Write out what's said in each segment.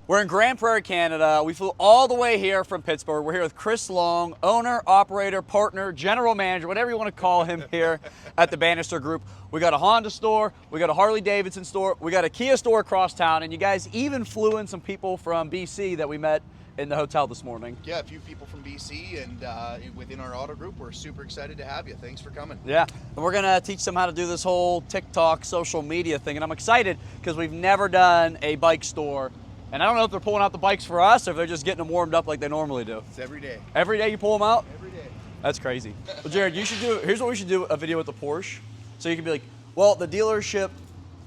We're in Grand Prairie, Canada. We flew all the way here from Pittsburgh. We're here with Chris Long, owner, operator, partner, general manager, whatever you want to call him here at the Bannister Group. We got a Honda store, we got a Harley Davidson store, we got a Kia store across town, and you guys even flew in some people from BC that we met in the hotel this morning. Yeah, a few people from BC and within our auto group. We're super excited to have you. Thanks for coming. Yeah, and we're gonna teach them how to do this whole TikTok social media thing, and I'm excited because we've never done a bike store. And I don't know if they're pulling out the bikes for us or if they're just getting them warmed up like they normally do. It's every day. Every day you pull them out? Every day. That's crazy. Well, Jared, here's what we should do, a video with the Porsche. So you can be like, well, the dealership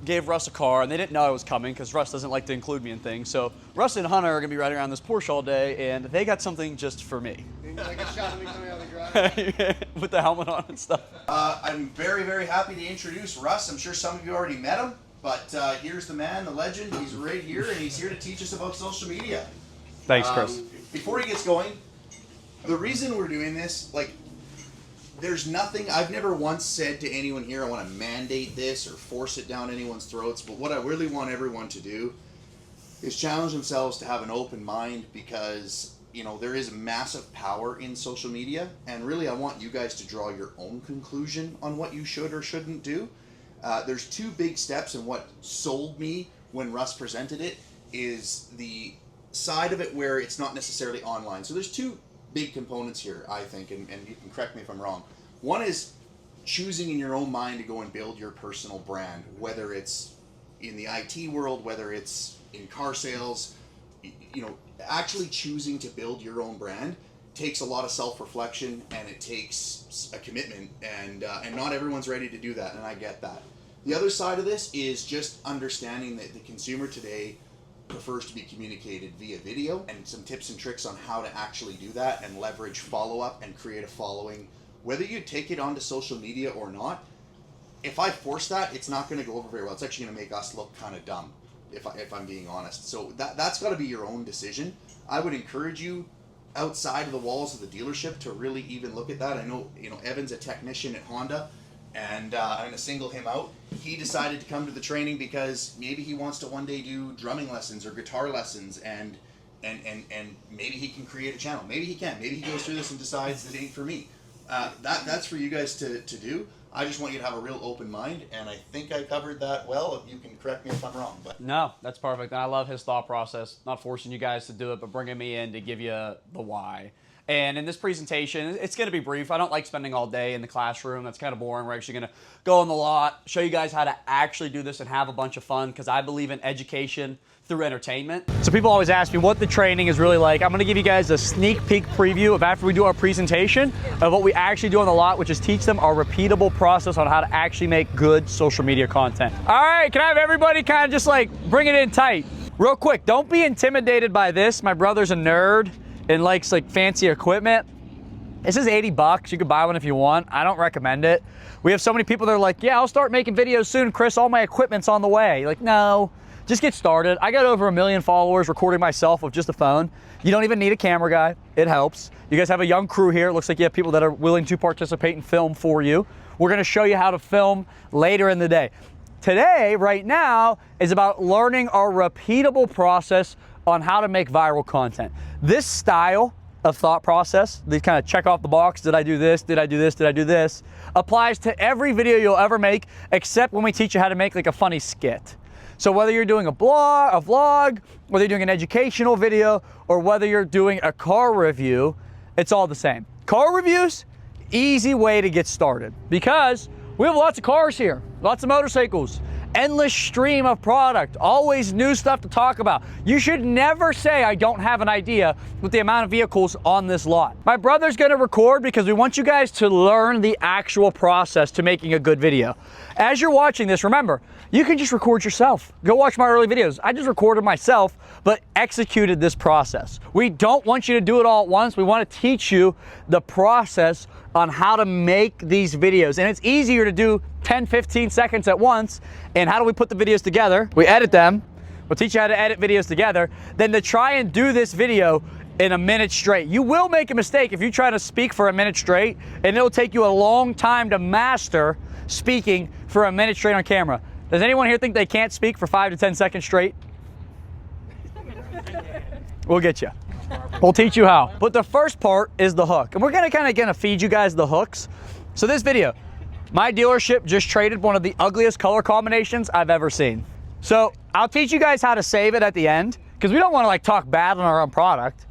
gave Russ a car and they didn't know I was coming because Russ doesn't like to include me in things. So Russ and Hunter are gonna be riding around this Porsche all day and they got something just for me. Like a shot of me coming out of the garage. With the helmet on and stuff. I'm very, very happy to introduce Russ. I'm sure some of you already met him. But here's the man, the legend. He's right here, and he's here to teach us about social media. Thanks, Chris. Before he gets going, the reason we're doing this, like, there's nothing, I've never once said to anyone here, I want to mandate this or force it down anyone's throats, but what I really want everyone to do is challenge themselves to have an open mind because, you know, there is massive power in social media, and really I want you guys to draw your own conclusion on what you should or shouldn't do. There's two big steps, and what sold me when Russ presented it is the side of it where it's not necessarily online. So there's two big components here, I think, and you can correct me if I'm wrong. One is choosing in your own mind to go and build your personal brand, whether it's in the IT world, whether it's in car sales. You know, actually choosing to build your own brand takes a lot of self-reflection and it takes a commitment, and not everyone's ready to do that, and I get that. The other side of this is just understanding that the consumer today prefers to be communicated via video, and some tips and tricks on how to actually do that and leverage follow-up and create a following. Whether you take it onto social media or not, if I force that, it's not going to go over very well. It's actually going to make us look kind of dumb, if I'm being honest. So that's got to be your own decision. I would encourage you outside of the walls of the dealership to really even look at that. I know, you know, Evan's a technician at Honda, and I'm going to single him out. He decided to come to the training because maybe he wants to one day do drumming lessons or guitar lessons, and maybe he can create a channel. Maybe he can. Maybe he goes through this and decides that it ain't for me. That's for you guys to do. I just want you to have a real open mind, and I think I covered that well. You can correct me if I'm wrong. But No, that's perfect. And I love his thought process, not forcing you guys to do it, but bringing me in to give you the why. And in this presentation, it's going to be brief. I don't like spending all day in the classroom. That's kind of boring. We're actually going to go on the lot, show you guys how to actually do this and have a bunch of fun, because I believe in education through entertainment. So people always ask me what the training is really like. I'm going to give you guys a sneak peek preview of after we do our presentation of what we actually do on the lot, which is teach them our repeatable process on how to actually make good social media content. All right, can I have everybody kind of just like bring it in tight? Real quick, don't be intimidated by this. My brother's a nerd and likes like fancy equipment. This is 80 bucks. You could buy one if you want. I don't recommend it. We have so many people that are like, yeah, I'll start making videos soon, Chris. All my equipment's on the way. Like, no, just get started. I got over 1 million followers recording myself with just a phone. You don't even need a camera guy. It helps. You guys have a young crew here. It looks like you have people that are willing to participate and film for you. We're gonna show you how to film later in the day. Today, right now, is about learning our repeatable process on how to make viral content. This style of thought process, they kind of check off the box, did I do this, did I do this, did I do this, applies to every video you'll ever make, except when we teach you how to make like a funny skit. So whether you're doing a vlog, whether you're doing an educational video, or whether you're doing a car review, it's all the same. Car reviews, easy way to get started, because we have lots of cars here, lots of motorcycles, endless stream of product, always new stuff to talk about. You should never say I don't have an idea with the amount of vehicles on this lot. My brother's gonna record because we want you guys to learn the actual process to making a good video. As you're watching this, remember, you can just record yourself. Go watch my early videos. I just recorded myself, but executed this process. We don't want you to do it all at once. We want to teach you the process on how to make these videos. And it's easier to do 10, 15 seconds at once. And how do we put the videos together? We edit them. We'll teach you how to edit videos together. Then to try and do this video in a minute straight. You will make a mistake if you try to speak for a minute straight, and it'll take you a long time to master speaking for a minute straight on camera. Does anyone here think they can't speak for 5 to 10 seconds straight? We'll get you. We'll teach you how. But the first part is the hook. And we're gonna feed you guys the hooks. So this video, my dealership just traded one of the ugliest color combinations I've ever seen. So I'll teach you guys how to save it at the end, because we don't want to like talk bad on our own product,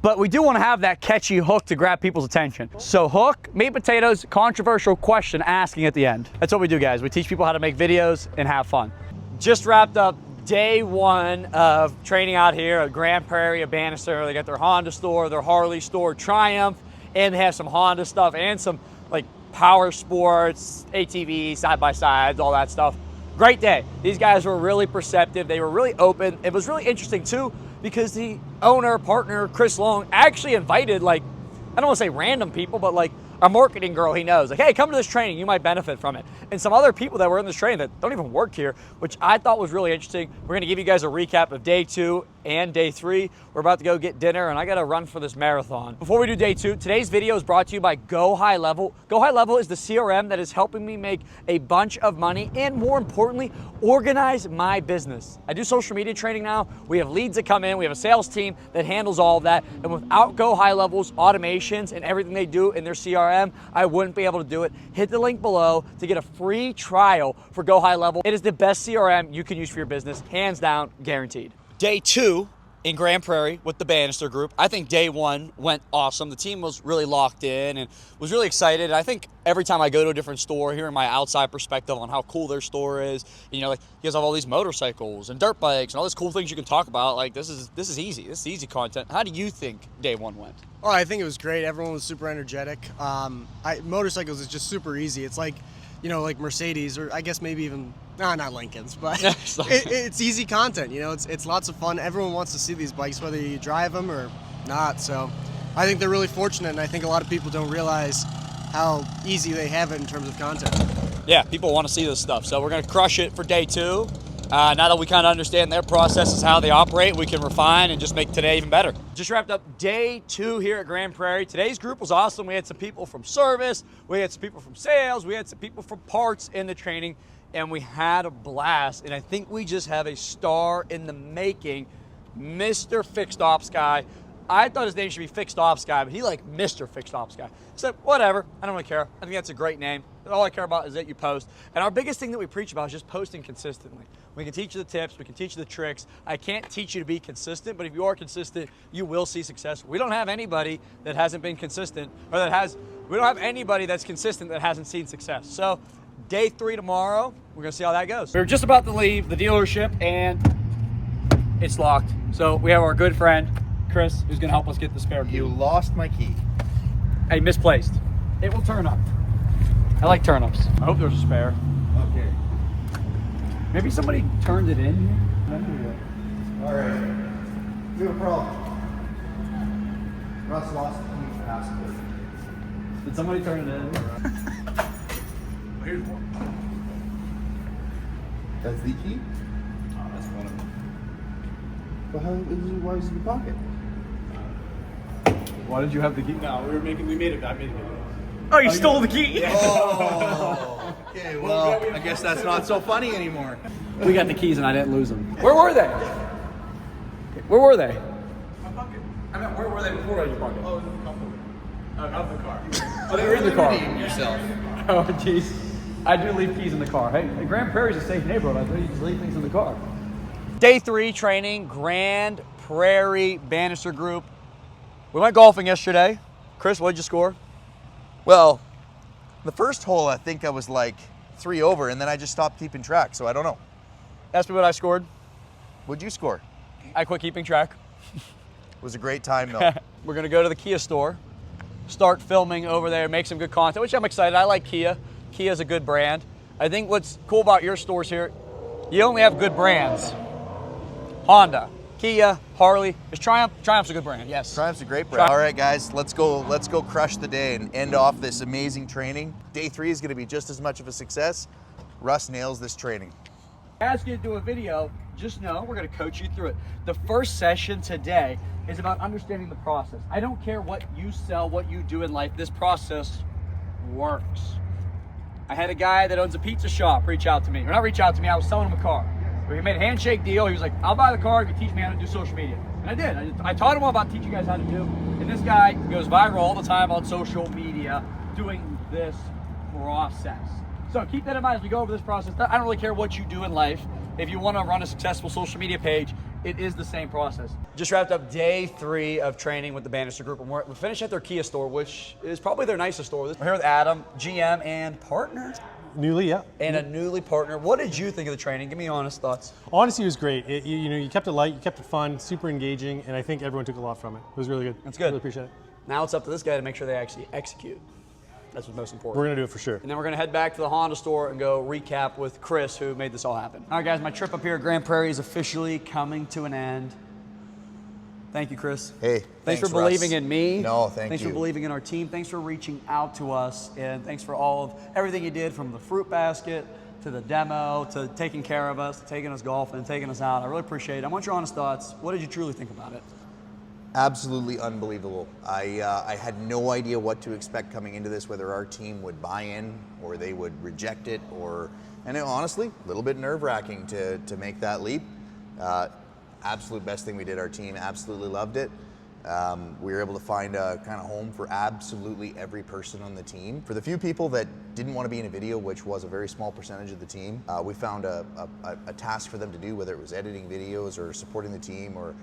but we do want to have that catchy hook to grab people's attention. So hook, meat potatoes, controversial question asking at the end. That's what we do, guys. We teach people how to make videos and have fun. Just wrapped up day one of training out here at Grand Prairie, at Bannister. They got their Honda store, their Harley store, Triumph, and they have some Honda stuff and some like power sports, ATVs, side-by-sides, all that stuff. Great day. These guys were really perceptive. They were really open. It was really interesting too, because the owner, partner, Chris Long, actually invited like, I don't want to say random people, but like a marketing girl he knows. Like, hey, come to this training, you might benefit from it. And some other people that were in this training that don't even work here, which I thought was really interesting. We're gonna give you guys a recap of day 2 and day 3. We're about to go get dinner and I gotta run for this marathon. Before we do day 2, today's video is brought to you by Go High Level. Go High Level is the CRM that is helping me make a bunch of money and more importantly, organize my business. I do social media training now. We have leads that come in. We have a sales team that handles all of that. And without Go High Level's automations and everything they do in their CRM, I wouldn't be able to do it. Hit the link below to get a free trial for Go High Level. It is the best CRM you can use for your business, hands down, guaranteed. Day 2 in Grand Prairie with the Bannister group. I think day 1 went awesome. The team was really locked in and was really excited. I think every time I go to a different store, hearing my outside perspective on how cool their store is, you know, like you guys have all these motorcycles and dirt bikes and all these cool things you can talk about. Like this is easy. This is easy content. How do you think day 1 went? Oh, I think it was great. Everyone was super energetic. Motorcycles is just super easy. It's like, you know, like Mercedes, or I guess maybe even, not Lincolns, but it's easy content. You know, it's lots of fun. Everyone wants to see these bikes, whether you drive them or not. So I think they're really fortunate, and I think a lot of people don't realize how easy they have it in terms of content. Yeah, people want to see this stuff. So we're going to crush it for day 2. Now that we kind of understand their processes, how they operate, we can refine and just make today even better. Just wrapped up day 2 here at Grand Prairie. Today's group was awesome. We had some people from service, we had some people from sales, we had some people from parts in the training, and we had a blast. And I think we just have a star in the making, Mr. Fixed Ops Guy. I thought his name should be Fixed Ops Guy, but he like Mr. Fixed Ops Guy. So whatever, I don't really care. I think that's a great name. All I care about is that you post. And our biggest thing that we preach about is just posting consistently. We can teach you the tips, we can teach you the tricks. I can't teach you to be consistent, but if you are consistent, you will see success. We don't have anybody that hasn't been consistent, or we don't have anybody that's consistent that hasn't seen success. So day 3 tomorrow, we're gonna see how that goes. We're just about to leave the dealership and it's locked. So we have our good friend, Chris, who's gonna help us get the spare key. You lost my key. Hey, misplaced. It will turn up. I like turnips. I hope there's a spare. Okay. Maybe somebody turned it in here. All right. We have a problem. Russ lost the key password. Did somebody turn it in? Here's one. That's the key? Oh, that's one of them. But why is it in your pocket? Why did you have the key? No, I made a video. Oh, you stole the key? Oh, okay, well, I guess that's not so funny anymore. We got the keys and I didn't lose them. Where were they? Where were they? My pocket. I mean, where were they before in your pocket? Oh, in the couple. Of the car. Oh, they were in the car. Redeem yourself. Oh, jeez. I do leave keys in the car. Hey, Grand Prairie's a safe neighborhood. I thought you just leave things in the car. Day 3 training, Grand Prairie Bannister group. We went golfing yesterday. Chris, what did you score? Well, the first hole, I think I was like 3 over, and then I just stopped keeping track, so I don't know. Ask me what I scored. What'd you score? I quit keeping track. It was a great time, though. We're gonna go to the Kia store, start filming over there, make some good content, which I'm excited. I like Kia. Kia's a good brand. I think what's cool about your stores here, you only have good brands. Honda, Kia, Harley. Is Triumph's a good brand, yes. Triumph's a great brand. All right, guys, let's go crush the day and end off this amazing training. Day 3 is gonna be just as much of a success. Russ nails this training. Ask you to do a video, just know we're gonna coach you through it. The first session today is about understanding the process. I don't care what you sell, what you do in life, this process works. I had a guy that owns a pizza shop reach out to me. Or not reach out to me, I was selling him a car. We made a handshake deal. He was like, I'll buy the car if you teach me how to do social media. And I did. I taught him all about teaching you guys how to do. And this guy goes viral all the time on social media doing this process. So keep that in mind as we go over this process. I don't really care what you do in life. If you want to run a successful social media page, it is the same process. Just wrapped up day 3 of training with the Bannister group, and we're finished at their Kia store, which is probably their nicest store. We're here with Adam, GM and partner. Newly, yeah. And a newly partner. What did you think of the training? Give me your honest thoughts. Honestly, it was great. You kept it light, you kept it fun, super engaging, and I think everyone took a lot from it. It was really good. That's good. Really appreciate it. Now it's up to this guy to make sure they actually execute. That's what's most important. We're gonna do it for sure. And then we're gonna head back to the Honda store and go recap with Chris, who made this all happen. All right, guys, my trip up here at Grand Prairie is officially coming to an end. Thank you, Chris. Hey, thanks for believing Russ. in me. No, thank Thanks you. for believing in our team. Thanks for reaching out to us, and thanks for all of everything you did, from the fruit basket to the demo to taking care of us, to taking us golfing and taking us out. I really appreciate it. I want your honest thoughts. What did you truly think about it? Absolutely unbelievable. I had no idea what to expect coming into this, whether our team would buy in or they would reject it, and honestly, a little bit nerve-wracking to make that leap. Absolute best thing we did. Our team absolutely loved it. We were able to find a kind of home for absolutely every person on the team. For the few people that didn't want to be in a video, which was a very small percentage of the team, we found a task for them to do, whether it was editing videos or supporting the team or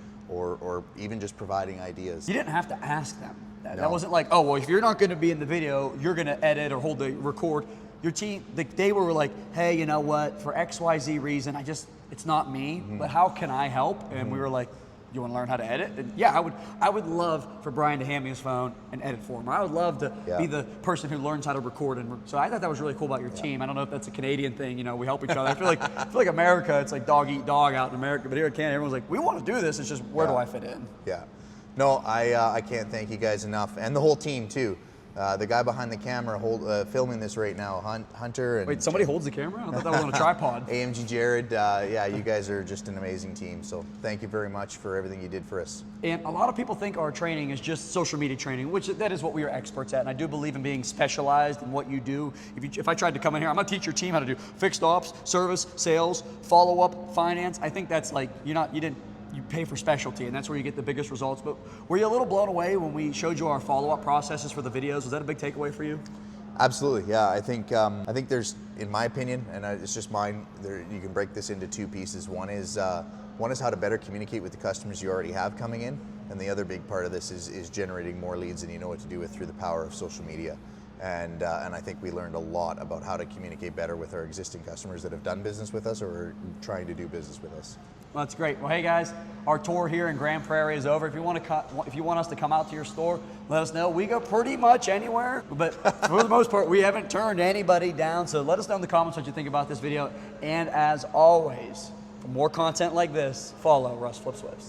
even just providing ideas. You didn't have to ask them. No. That wasn't like, oh, well, if you're not going to be in the video, you're going to edit or hold the record. Your team, they were like, hey, you know what, for XYZ reason, it's not me, but how can I help? And we were like, you want to learn how to edit? And yeah, I would love for Brian to hand me his phone and edit for him. Or I would love to be the person who learns how to record. And so I thought that was really cool about your team. I don't know if that's a Canadian thing. You know, we help each other. I feel like America, it's like dog eat dog out in America. But here in Canada, everyone's like, we want to do this. It's just, where do I fit in? Yeah. No, I can't thank you guys enough, and the whole team too. The guy behind the camera filming this right now, Hunter. And wait, somebody holds the camera? I thought that was on a tripod. AMG Jared, yeah, you guys are just an amazing team. So thank you very much for everything you did for us. And a lot of people think our training is just social media training, which that is what we are experts at. And I do believe in being specialized in what you do. If I tried to come in here, I'm gonna teach your team how to do fixed ops, service, sales, follow-up, finance. I think that's like, you pay for specialty, and that's where you get the biggest results. But were you a little blown away when we showed you our follow-up processes for the videos? Was that a big takeaway for you? Absolutely, yeah. I think there's, in my opinion, and it's just mine, you can break this into 2 pieces. One is how to better communicate with the customers you already have coming in, and the other big part of this is generating more leads than you know what to do with through the power of social media. And I think we learned a lot about how to communicate better with our existing customers that have done business with us or are trying to do business with us. Well, that's great. Well, hey guys, our tour here in Grand Prairie is over. If you want us to come out to your store, let us know. We go pretty much anywhere, but for the most part, we haven't turned anybody down. So let us know in the comments what you think about this video. And as always, for more content like this, follow RussFlipsWhips.